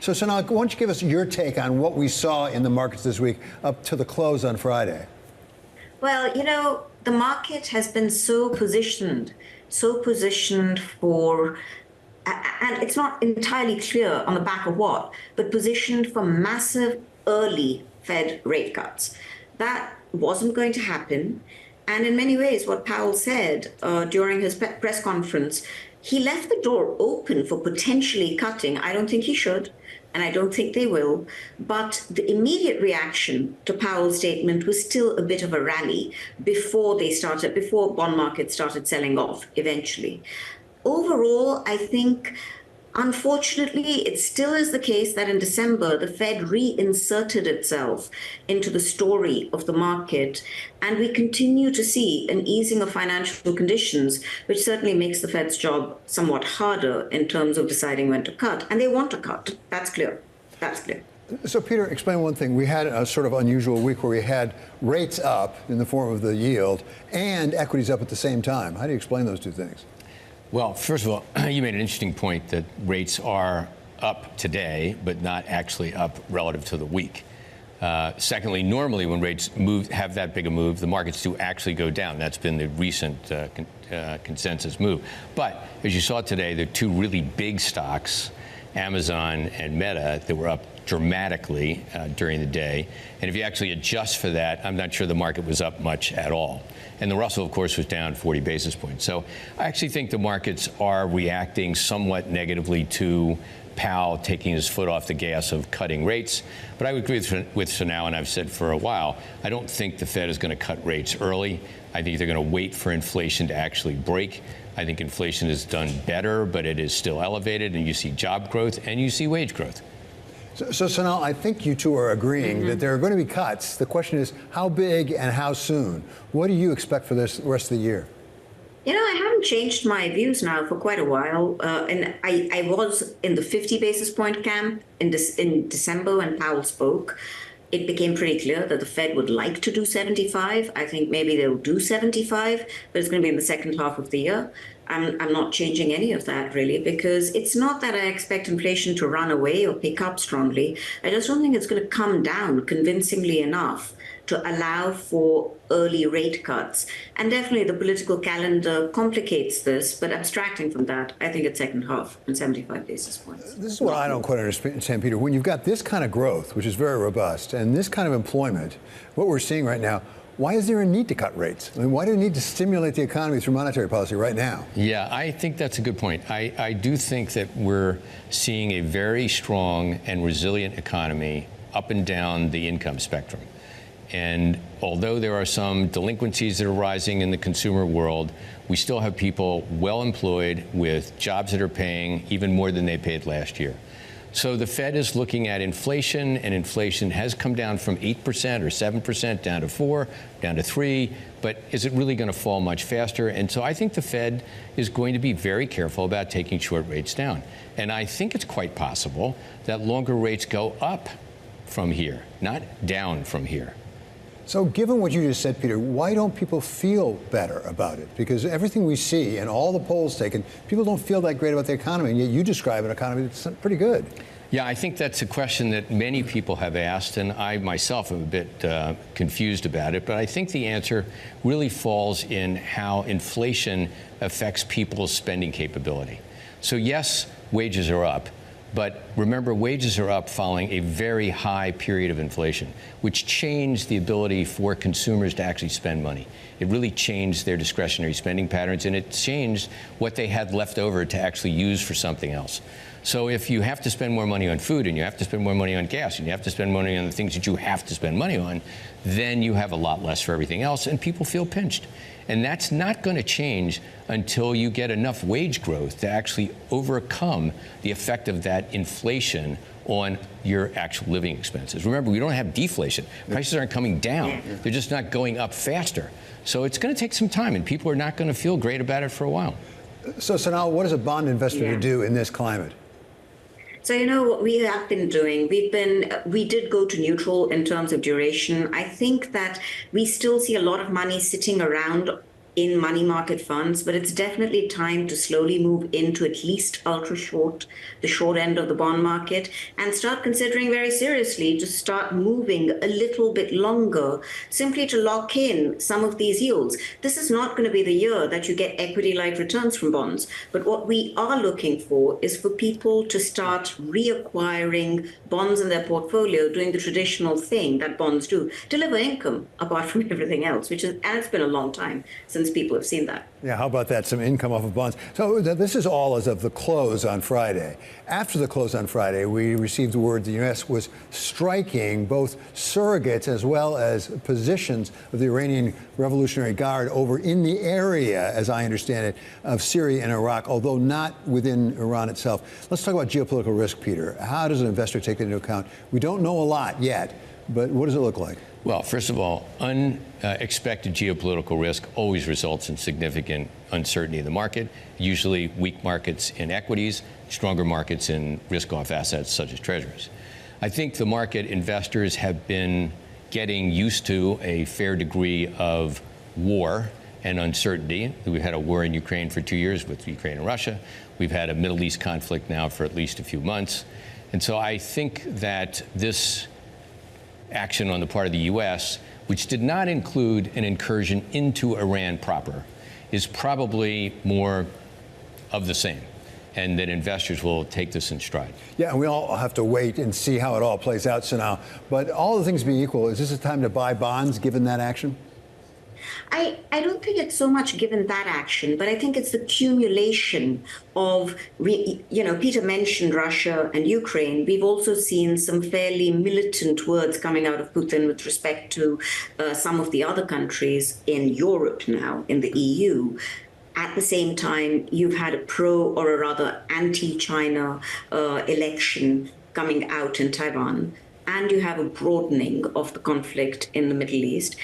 So Sonal, why don't you give us your take on what we saw in the markets this week up to the close on Friday? Well, the market has been so positioned for, and it's not entirely clear on the back of what, but positioned for massive early Fed rate cuts. That wasn't going to happen. And in many ways, what Powell said during his press conference, he left the door open for potentially cutting. I don't think he should, and I don't think they will. But the immediate reaction to Powell's statement was still a bit of a rally before bond markets started selling off eventually. Overall, I think, unfortunately, it still is the case that in December, the Fed reinserted itself into the story of the market, and we continue to see an easing of financial conditions, which certainly makes the Fed's job somewhat harder in terms of deciding when to cut. And they want to cut. That's clear. That's clear. So, Peter, explain one thing. We had a sort of unusual week where we had rates up in the form of the yield and equities up at the same time. How do you explain those two things? Well, first of all, you made an interesting point that rates are up today, but not actually up relative to the week. Secondly, normally when rates have that big a move, the markets do actually go down. That's been the recent consensus move. But as you saw today, there are two really big stocks, Amazon and Meta, that were up dramatically during the day. And if you actually adjust for that, I'm not sure the market was up much at all. And the Russell, of course, was down 40 basis points. So I actually think the markets are reacting somewhat negatively to Powell taking his foot off the gas of cutting rates. But I would agree with Sonal, and I've said for a while, I don't think the Fed is going to cut rates early. I think they're going to wait for inflation to actually break. I think inflation has done better, but it is still elevated, and you see job growth and you see wage growth. So Sonal, I think you two are agreeing that there are going to be cuts. The question is how big and how soon? What do you expect for this rest of the year? I haven't changed my views now for quite a while. And I was in the 50 basis point camp in December when Powell spoke. It became pretty clear that the Fed would like to do 75. I think maybe they'll do 75, but it's going to be in the second half of the year. I'm not changing any of that, really, because it's not that I expect inflation to run away or pick up strongly. I just don't think it's going to come down convincingly enough to allow for early rate cuts. And definitely the political calendar complicates this, but abstracting from that, I think it's second half and 75 basis points. This is what I don't quite understand, Peter. When you've got this kind of growth, which is very robust, and this kind of employment, what we're seeing right now, why is there a need to cut rates? I mean, why do we need to stimulate the economy through monetary policy right now? Yeah, I think that's a good point. I do think that we're seeing a very strong and resilient economy up and down the income spectrum. And although there are some delinquencies that are rising in the consumer world, we still have people well employed with jobs that are paying even more than they paid last year. So the Fed is looking at inflation, and inflation has come down from 8% or 7% down to 4, down to 3. But is it really going to fall much faster? And so I think the Fed is going to be very careful about taking short rates down. And I think it's quite possible that longer rates go up from here, not down from here. So given what you just said, Peter, why don't people feel better about it? Because everything we see and all the polls taken, people don't feel that great about the economy, and yet you describe an economy that's pretty good. Yeah, I think that's a question that many people have asked, and I myself am a bit confused about it. But I think the answer really falls in how inflation affects people's spending capability. So yes, wages are up. But remember, wages are up following a very high period of inflation, which changed the ability for consumers to actually spend money. It really changed their discretionary spending patterns, and it changed what they had left over to actually use for something else. So if you have to spend more money on food, and you have to spend more money on gas, and you have to spend money on the things that you have to spend money on, then you have a lot less for everything else, and people feel pinched. And that's not going to change until you get enough wage growth to actually overcome the effect of that inflation on your actual living expenses. Remember, we don't have deflation. Prices aren't coming down. They're just not going up faster. So it's going to take some time, and people are not going to feel great about it for a while. So, Sonal, what is a bond investor to do in this climate? So, what we have been doing, we did go to neutral in terms of duration. I think that we still see a lot of money sitting around in money market funds, but it's definitely time to slowly move into at least ultra short, the short end of the bond market, and start considering very seriously to start moving a little bit longer, simply to lock in some of these yields. This is not going to be the year that you get equity-like returns from bonds, but what we are looking for is for people to start reacquiring bonds in their portfolio, doing the traditional thing that bonds do, deliver income apart from everything else, and it's been a long time since people have seen that. Yeah, how about that? Some income off of bonds. So this is all as of the close on Friday. After the close on Friday, we received word the U.S. was striking both surrogates as well as positions of the Iranian Revolutionary Guard over in the area, as I understand it, of Syria and Iraq, although not within Iran itself. Let's talk about geopolitical risk, Peter. How does an investor take that into account? We don't know a lot yet, but what does it look like? Well, first of all, unexpected geopolitical risk always results in significant uncertainty in the market, usually weak markets in equities, stronger markets in risk-off assets such as treasuries. I think the market investors have been getting used to a fair degree of war and uncertainty. We've had a war in Ukraine for 2 years with Ukraine and Russia. We've had a Middle East conflict now for at least a few months. And so I think that this action on the part of the U.S., which did not include an incursion into Iran proper, is probably more of the same, and that investors will take this in stride. Yeah, and we all have to wait and see how it all plays out, Sonal. But all the things being equal, is this a time to buy bonds given that action? I don't think it's so much given that action, but I think it's the accumulation of, Peter mentioned Russia and Ukraine. We've also seen some fairly militant words coming out of Putin with respect to some of the other countries in Europe now, in the EU. At the same time, you've had a pro or a rather anti-China election coming out in Taiwan, and you have a broadening of the conflict in the Middle East.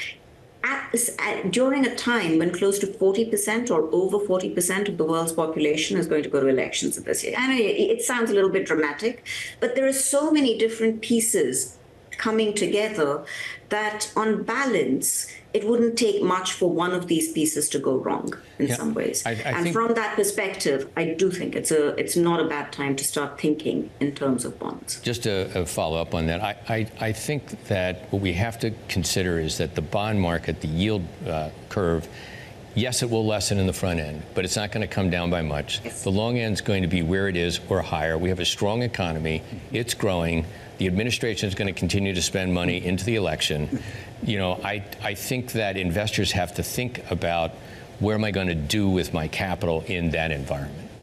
During a time when close to 40% or over 40% of the world's population is going to go to elections this year. I know it sounds a little bit dramatic, but there are so many different pieces coming together that on balance, it wouldn't take much for one of these pieces to go wrong in some ways. And from that perspective, I do think it's not a bad time to start thinking in terms of bonds. Just a follow up on that, I think that what we have to consider is that the bond market, the yield curve, yes, it will lessen in the front end, but it's not going to come down by much. Yes. The long end is going to be where it is or higher. We have a strong economy. It's growing. The administration is going to continue to spend money into the election. I think that investors have to think about where am I going to do with my capital in that environment.